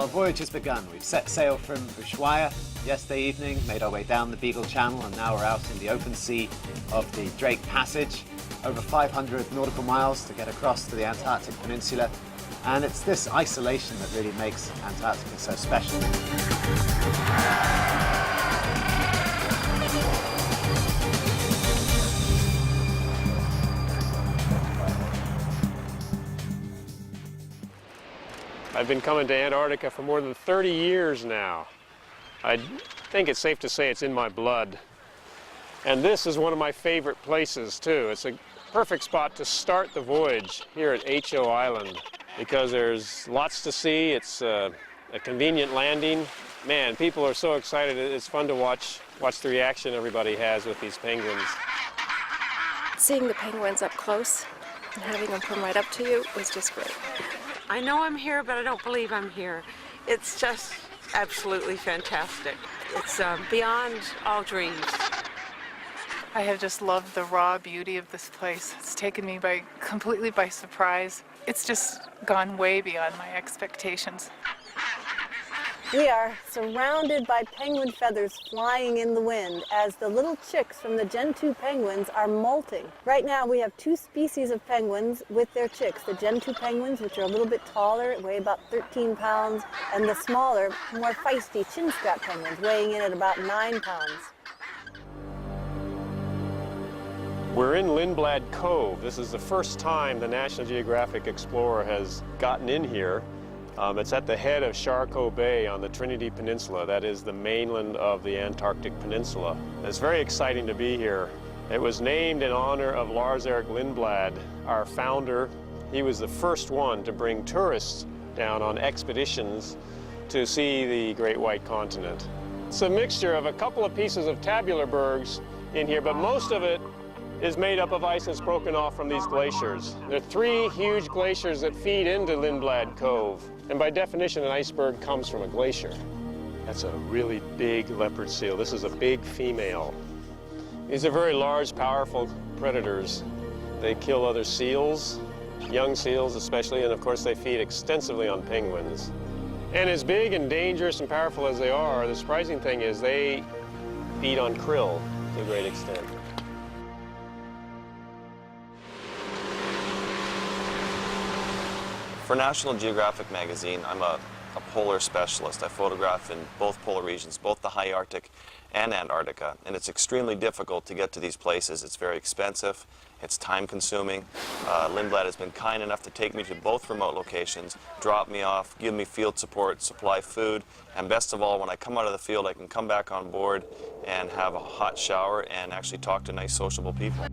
Our voyage has begun. We've set sail from Ushuaia yesterday evening, made our way down the Beagle Channel, and now we're out in the open sea of the Drake Passage. Over 500 nautical miles to get across to the Antarctic Peninsula. And it's this isolation that really makes Antarctica so special. I've been coming to Antarctica for more than 30 years now. I think it's safe to say it's in my blood. And this is one of my favorite places too. It's a perfect spot to start the voyage here at H.O. Island because there's lots to see. It's a convenient landing. Man, people are so excited. It's fun to watch the reaction everybody has with these penguins. Seeing the penguins up close and having them come right up to you was just great. I know I'm here, but I don't believe I'm here. It's just absolutely fantastic. It's beyond all dreams. I have just loved the raw beauty of this place. It's taken me completely by surprise. It's just gone way beyond my expectations. We are surrounded by penguin feathers flying in the wind as the little chicks from the Gen 2 penguins are molting. Right now we have two species of penguins with their chicks. The Gen 2 penguins, which are a little bit taller, weigh about 13 pounds, and the smaller, more feisty chin strap penguins, weighing in at about 9 pounds. We're in Lindblad Cove. This is the first time the National Geographic Explorer has gotten in here. It's at the head of Charcot Bay on the Trinity Peninsula. That is the mainland of the Antarctic Peninsula. It's very exciting to be here. It was named in honor of Lars-Erik Lindblad, our founder. He was the first one to bring tourists down on expeditions to see the Great White Continent. It's a mixture of a couple of pieces of tabular bergs in here, but most of it is made up of ice that's broken off from these glaciers. There are three huge glaciers that feed into Lindblad Cove. And by definition, an iceberg comes from a glacier. That's a really big leopard seal. This is a big female. These are very large, powerful predators. They kill other seals, young seals especially, and of course they feed extensively on penguins. And as big and dangerous and powerful as they are, the surprising thing is they feed on krill to a great extent. For National Geographic magazine, I'm a polar specialist. I photograph in both polar regions, both the high Arctic and Antarctica, and it's extremely difficult to get to these places. It's very expensive, it's time-consuming. Lindblad has been kind enough to take me to both remote locations, drop me off, give me field support, supply food, and best of all, when I come out of the field, I can come back on board and have a hot shower and actually talk to nice, sociable people.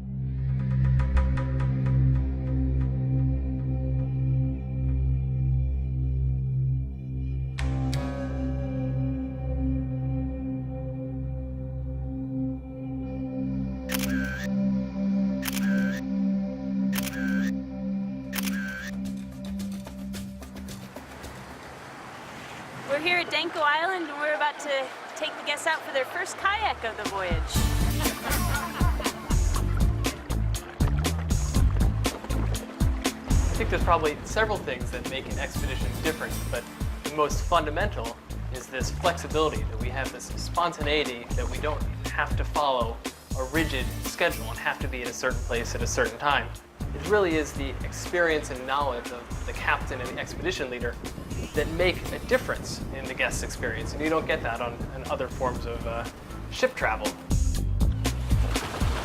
We're here at Danko Island and we're about to take the guests out for their first kayak of the voyage. I think there's probably several things that make an expedition different, but the most fundamental is this flexibility, that we have this spontaneity, that we don't have to follow a rigid schedule and have to be at a certain place at a certain time. It really is the experience and knowledge of the captain and the expedition leader that make a difference in the guest's experience, and you don't get that on other forms of ship travel.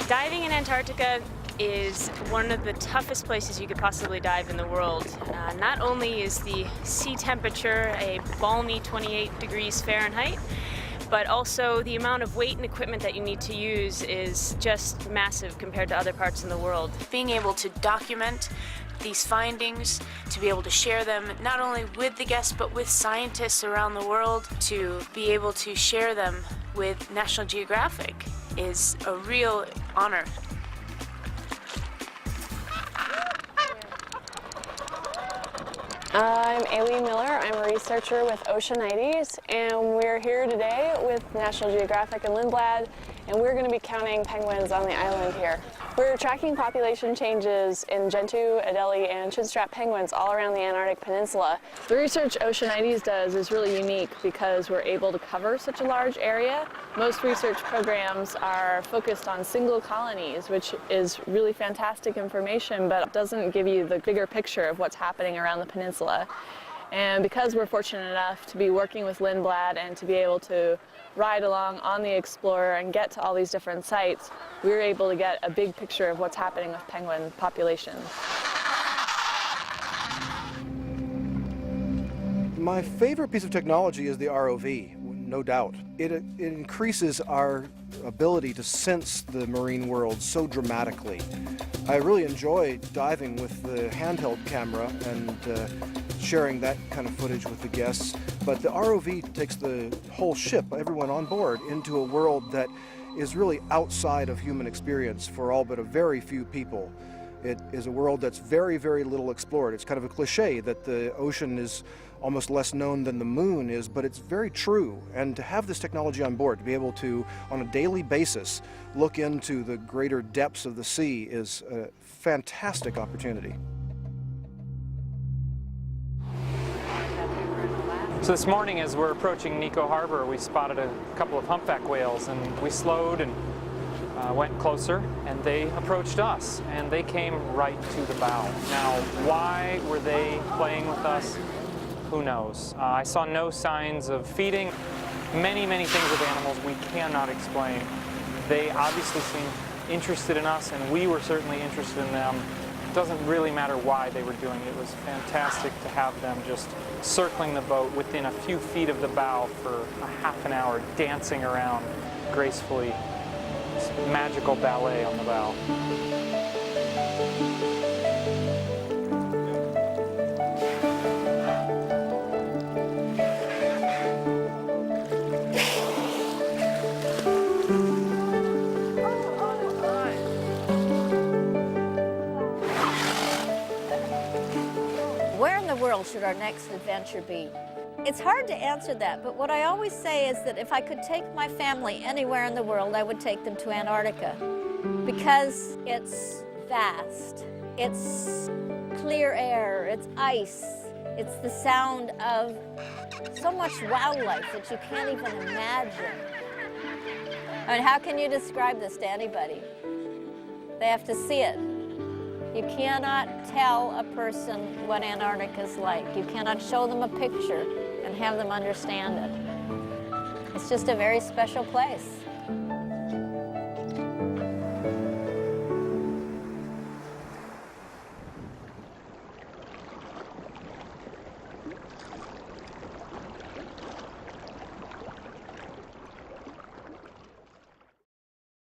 Diving in Antarctica is one of the toughest places you could possibly dive in the world. Not only is the sea temperature a balmy 28 degrees Fahrenheit, but also the amount of weight and equipment that you need to use is just massive compared to other parts in the world. Being able to document these findings, to be able to share them not only with the guests but with scientists around the world, to be able to share them with National Geographic is a real honor. I'm Aileen Miller. I'm a researcher with Oceanites, and we're here today with National Geographic and Lindblad and we're going to be counting penguins on the island here. We're tracking population changes in Gentoo, Adelie, and chinstrap penguins all around the Antarctic Peninsula. The research Oceanites does is really unique because we're able to cover such a large area. Most research programs are focused on single colonies, which is really fantastic information, but doesn't give you the bigger picture of what's happening around the peninsula. And because we're fortunate enough to be working with Lindblad and to be able to ride along on the Explorer and get to all these different sites, we were able to get a big picture of what's happening with penguin populations. My favorite piece of technology is the ROV, no doubt. It increases our ability to sense the marine world so dramatically. I really enjoy diving with the handheld camera and sharing that kind of footage with the guests, but the ROV takes the whole ship, everyone on board, into a world that is really outside of human experience for all but a very few people. It is a world that's very, very little explored. It's kind of a cliche that the ocean is almost less known than the moon is, but it's very true. And to have this technology on board, to be able to, on a daily basis, look into the greater depths of the sea is a fantastic opportunity. So this morning, as we're approaching Nico Harbor, we spotted a couple of humpback whales, and we slowed and went closer, and they approached us, and they came right to the bow. Now, why were they playing with us? Who knows? I saw no signs of feeding. Many things with animals we cannot explain. They obviously seemed interested in us, and we were certainly interested in them. It doesn't really matter why they were doing it. It was fantastic to have them just circling the boat within a few feet of the bow for a half an hour, dancing around gracefully. It's magical ballet on the bow. Where in the world should our next adventure be? It's hard to answer that, but what I always say is that if I could take my family anywhere in the world, I would take them to Antarctica, because it's vast, it's clear air, it's ice, it's the sound of so much wildlife that you can't even imagine. I mean, how can you describe this to anybody? They have to see it. You cannot tell a person what Antarctica is like. You cannot show them a picture and have them understand it. It's just a very special place.